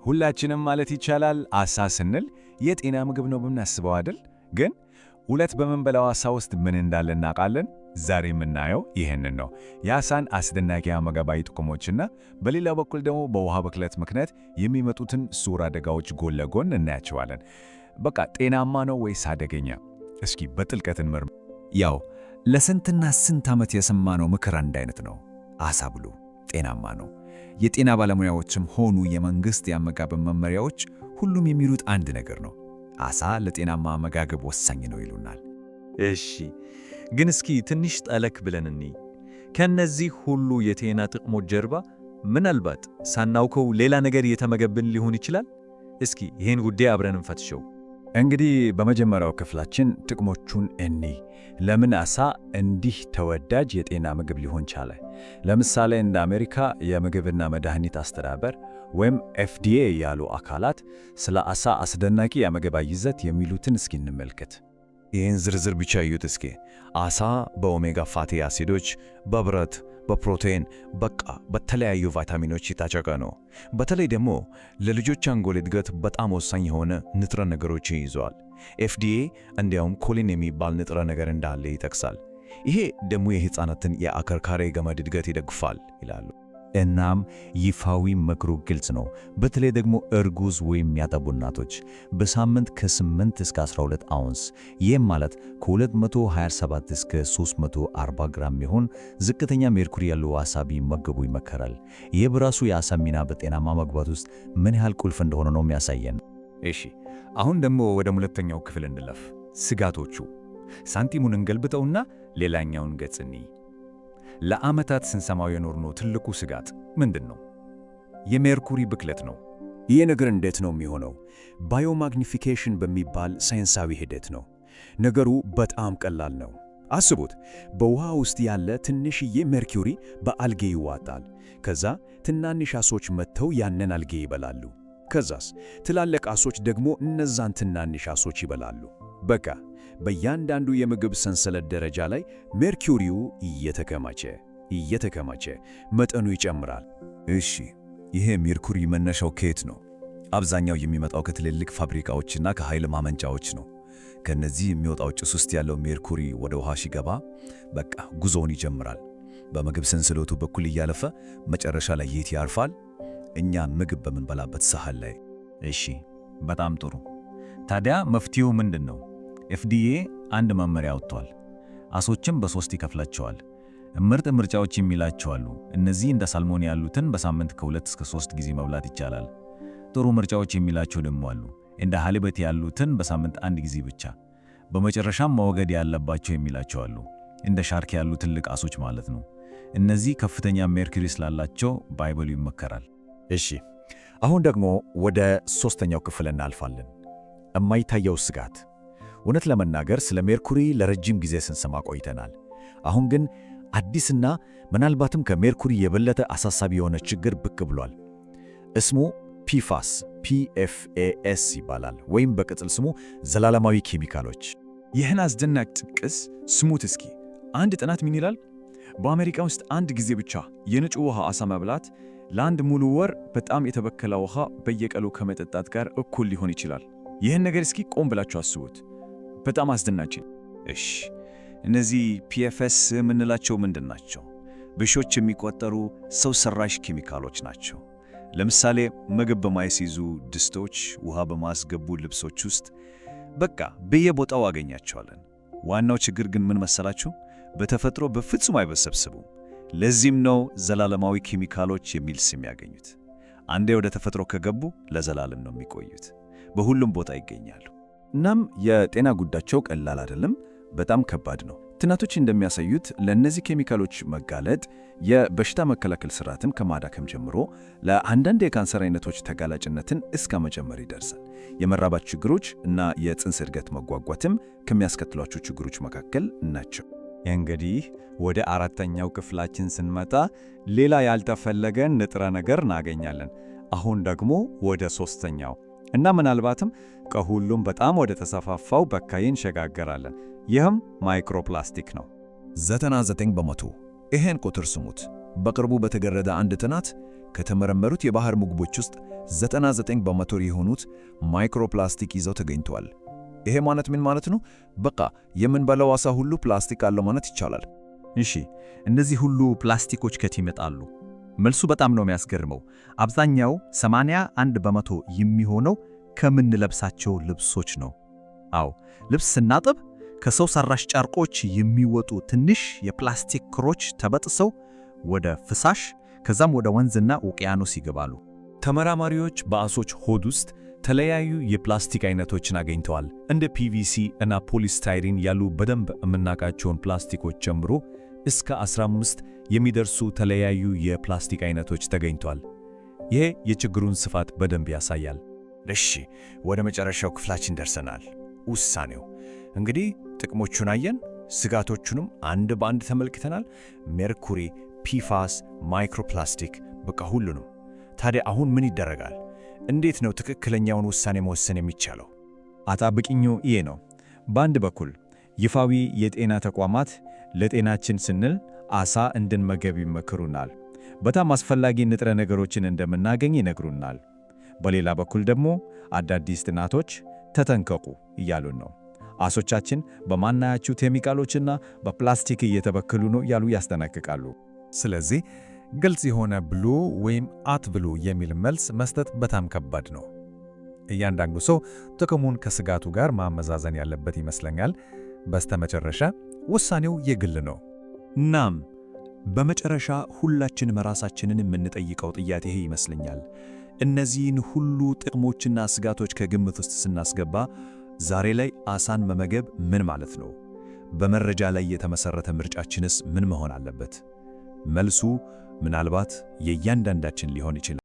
ሁላችንም ማለት ይቻላል አሳ ስንል የጤና ምግብ ነው ብናስበው አይደል? ግን ሁለት በምንበላው አሳ ውስጥ ምን እንዳለ እናውቃለን? ዛሬ የምናየው ይህንን ነው። የአሳን አስደናቂ አመጋገባዊ ጥቅሞችና በሌላ በኩል ደግሞ በውሃ ብክለት ምክንያት የሚመጡትን ሱር አደጋዎች ጎን ለጎን እናያቸዋለን። በቃ ጤናማ ነው ወይስ አደገኛ? እስኪ በጥልቀት እንመርምር። ያው ለስንትና ስንት ዓመት የሰማነው ምክር አንድ አይነት ነው። አሳ ብሉ፣ ጤናማ ነው። የጤና ባለሙያዎችም ሆኑ የመንግሥት የአመጋገብ መመሪያዎች ሁሉም የሚሉት አንድ ነገር ነው። አሳ ለጤናማ አመጋገብ ወሳኝ ነው ይሉናል። እሺ፣ ግን እስኪ ትንሽ ጠለቅ ብለን እንይ። ከነዚህ ሁሉ የጤና ጥቅሞች ጀርባ ምናልባት ሳናውቀው ሌላ ነገር እየተመገብን ሊሆን ይችላል? እስኪ ይህን ጉዳይ አብረን እንፈትሸው። እንግዲህ በመጀመሪያው ክፍላችን ጥቅሞቹን እንይ። ለምን አሳ እንዲህ ተወዳጅ የጤና ምግብ ሊሆን ቻለ? ለምሳሌ እንደ አሜሪካ የምግብና መድኃኒት አስተዳደር ወይም FDA ያሉ አካላት ስለ አሳ አስደናቂ የአመጋገብ ይዘት የሚሉትን እስኪ እንመልከት። ይህን ዝርዝር ብቻ እዩት እስኪ። አሳ በኦሜጋ ፋቲ አሲዶች፣ በብረት፣ በፕሮቲን፣ በቃ በተለያዩ ቫይታሚኖች የታጨቀ ነው። በተለይ ደግሞ ለልጆች አንጎል እድገት በጣም ወሳኝ የሆነ ንጥረ ነገሮችን ይዟል። FDA እንዲያውም ኮሊን የሚባል ንጥረ ነገር እንዳለ ይጠቅሳል። ይሄ ደግሞ የሕፃናትን የአከርካሪ ገመድ እድገት ይደግፋል ይላሉ። እናም ይፋዊ ምክሩ ግልጽ ነው። በተለይ ደግሞ እርጉዝ ወይም የሚያጠቡ እናቶች በሳምንት ከ8 እስከ 12 አውንስ፣ ይህም ማለት ከ227 እስከ 340 ግራም የሚሆን ዝቅተኛ ሜርኩሪ ያለው አሳ ቢመገቡ ይመከራል። ይህ በራሱ የአሳ ሚና በጤናማ መግባት ውስጥ ምን ያህል ቁልፍ እንደሆነ ነው የሚያሳየን። እሺ፣ አሁን ደግሞ ወደ ሁለተኛው ክፍል እንለፍ። ስጋቶቹ። ሳንቲሙን እንገልብጠውና ሌላኛውን ገጽ እንይ። ለዓመታት ስንሰማው የኖርነው ትልቁ ስጋት ምንድን ነው? የሜርኩሪ ብክለት ነው። ይህ ነገር እንዴት ነው የሚሆነው? ባዮማግኒፊኬሽን በሚባል ሳይንሳዊ ሂደት ነው። ነገሩ በጣም ቀላል ነው። አስቡት፣ በውሃ ውስጥ ያለ ትንሽዬ ሜርኩሪ በአልጌ ይዋጣል። ከዛ ትናንሽ ዓሦች መጥተው ያንን አልጌ ይበላሉ። ከዛስ ትላልቅ ዓሦች ደግሞ እነዛን ትናንሽ ዓሦች ይበላሉ። በቃ በእያንዳንዱ የምግብ ሰንሰለት ደረጃ ላይ ሜርኩሪው እየተከማቸ መጠኑ ይጨምራል። እሺ፣ ይሄ ሜርኩሪ መነሻው ከየት ነው? አብዛኛው የሚመጣው ከትልልቅ ፋብሪካዎችና ከኃይል ማመንጫዎች ነው። ከነዚህ የሚወጣው ጭስ ውስጥ ያለው ሜርኩሪ ወደ ውሃ ሲገባ በቃ ጉዞውን ይጀምራል። በምግብ ሰንሰለቱ በኩል እያለፈ መጨረሻ ላይ የት ያርፋል? እኛ ምግብ በምንበላበት ሳህን ላይ። እሺ፣ በጣም ጥሩ። ታዲያ መፍትሄው ምንድን ነው? FDA አንድ መመሪያ አውጥቷል። ዓሦችን በ3 ይከፍላቸዋል። ምርጥ ምርጫዎች የሚላቸው አሉ። እነዚህ እንደ ሳልሞን ያሉትን በሳምንት ከ2 እስከ 3 ጊዜ መብላት ይቻላል። ጥሩ ምርጫዎች የሚላቸው ደግሞ አሉ። እንደ ሃሊበት ያሉትን በሳምንት 1 ጊዜ ብቻ። በመጨረሻም መወገድ ያለባቸው የሚላቸው አሉ። እንደ ሻርክ ያሉ ትልቅ ዓሦች ማለት ነው። እነዚህ ከፍተኛ ሜርኩሪ ስላላቸው ባይበሉ ይመከራል። እሺ፣ አሁን ደግሞ ወደ 3ኛው ክፍል እናልፋለን። የማይታየው ስጋት። እውነት ለመናገር ስለ ሜርኩሪ ለረጅም ጊዜ ስንሰማ ቆይተናል። አሁን ግን አዲስና ምናልባትም ከሜርኩሪ የበለጠ አሳሳቢ የሆነ ችግር ብቅ ብሏል። እስሙ PFAS ይባላል፣ ወይም በቅጽል ስሙ ዘላለማዊ ኬሚካሎች። ይህን አስደናቂ ጥቅስ ስሙት እስኪ። አንድ ጥናት ምን ይላል? በአሜሪካ ውስጥ አንድ ጊዜ ብቻ የንጹህ ውሃ አሳ መብላት ለአንድ ሙሉ ወር በጣም የተበከለ ውሃ በየቀኑ ከመጠጣት ጋር እኩል ሊሆን ይችላል። ይህን ነገር እስኪ ቆም ብላችሁ አስቡት። በጣም አስደናቂ። እሺ፣ እነዚህ PFAS የምንላቸው ምንድን ናቸው? በሺዎች የሚቆጠሩ ሰው ሰራሽ ኬሚካሎች ናቸው። ለምሳሌ ምግብ በማይሲዙ ድስቶች፣ ውሃ በማስገቡ ልብሶች ውስጥ በቃ በየቦታው አገኛቸዋለን። ዋናው ችግር ግን ምን መሰላችሁ? በተፈጥሮ በፍጹም አይበሰብስቡም። ለዚህም ነው ዘላለማዊ ኬሚካሎች የሚል ስም ያገኙት። አንዴ ወደ ተፈጥሮ ከገቡ ለዘላለም ነው የሚቆዩት። በሁሉም ቦታ ይገኛሉ። እናም የጤና ጉዳቸው ቀላል አይደለም፣ በጣም ከባድ ነው። ጥናቶች እንደሚያሳዩት ለእነዚህ ኬሚካሎች መጋለጥ የበሽታ መከላከል ስርዓትን ከማዳከም ጀምሮ ለአንዳንድ የካንሰር አይነቶች ተጋላጭነትን እስከ መጨመር ይደርሳል። የመራባት ችግሮች እና የጽንስ እድገት መጓጓትም ከሚያስከትሏቸው ችግሮች መካከል ናቸው። እንግዲህ ወደ 4ኛው ክፍላችን ስንመጣ ሌላ ያልተፈለገ ንጥረ ነገር እናገኛለን። አሁን ደግሞ ወደ 3ኛው እና ምናልባትም ከሁሉም በጣም ወደ ተሰፋፋው በካይ እንሸጋገራለን። ይህም ማይክሮፕላስቲክ ነው። 99 በመቶ። ይህን ቁጥር ስሙት። በቅርቡ በተገረደ አንድ ጥናት ከተመረመሩት የባህር ምግቦች ውስጥ 99 በመቶ የሆኑት ማይክሮፕላስቲክ ይዘው ተገኝተዋል። ይሄ ማለት ምን ማለት ነው? በቃ የምንበላው ዓሣ ሁሉ ፕላስቲክ አለው ማለት ይቻላል። እሺ፣ እነዚህ ሁሉ ፕላስቲኮች ከየት ይመጣሉ? መልሱ በጣም ነው የሚያስገርመው። አብዛኛው 81 በመቶ የሚሆነው ከምንለብሳቸው ልብሶች ነው። አዎ፣ ልብስ ስናጥብ ከሰው ሰራሽ ጨርቆች የሚወጡ ትንሽ የፕላስቲክ ክሮች ተበጥሰው ወደ ፍሳሽ ከዛም ወደ ወንዝና ውቅያኖስ ይገባሉ። ተመራማሪዎች በዓሦች ሆድ ውስጥ የተለያዩ የፕላስቲክ አይነቶችን አግኝተዋል። እንደ ፒቪሲ እና ፖሊስታይሪን ያሉ በደንብ የምናውቃቸውን ፕላስቲኮች ጨምሮ እስከ 15 የሚደርሱ የተለያዩ የፕላስቲክ አይነቶች ተገኝተዋል። ይሄ የችግሩን ስፋት በደንብ ያሳያል። እሺ፣ ወደ መጨረሻው ክፍላችን ደርሰናል። ውሳኔው እንግዲህ ጥቅሞቹን አየን፣ ስጋቶቹንም አንድ በአንድ ተመልክተናል። ሜርኩሪ፣ ፒፋስ፣ ማይክሮፕላስቲክ፣ በቃ ሁሉንም። ታዲያ አሁን ምን ይደረጋል? እንዴት ነው ትክክለኛውን ውሳኔ መወሰን የሚቻለው? አጣብቂኙ ይሄ ነው። በአንድ በኩል ይፋዊ የጤና ተቋማት ለጤናችን ስንል ዓሣ እንድንመገብ ይመክሩናል። በጣም አስፈላጊ ንጥረ ነገሮችን እንደምናገኝ ይነግሩናል። በሌላ በኩል ደግሞ አዳዲስ ጥናቶች ተጠንቀቁ እያሉን ነው። ዓሦቻችን በማናያቸው ኬሚካሎችና በፕላስቲክ እየተበከሉ ነው እያሉ ያስጠነቅቃሉ። ስለዚህ ግልጽ የሆነ ብሉ ወይም አትብሉ የሚል መልስ መስጠት በጣም ከባድ ነው። እያንዳንዱ ሰው ጥቅሙን ከስጋቱ ጋር ማመዛዘን ያለበት ይመስለኛል። በስተመጨረሻ ውሳኔው የግል ነው። እናም በመጨረሻ ሁላችንም ራሳችንን የምንጠይቀው ጥያቄ ይሄ ይመስለኛል። እነዚህን ሁሉ ጥቅሞችና ስጋቶች ከግምት ውስጥ ስናስገባ ዛሬ ላይ ዓሣን መመገብ ምን ማለት ነው? በመረጃ ላይ የተመሰረተ ምርጫችንስ ምን መሆን አለበት? መልሱ ምናልባት የእያንዳንዳችን ሊሆን ይችላል።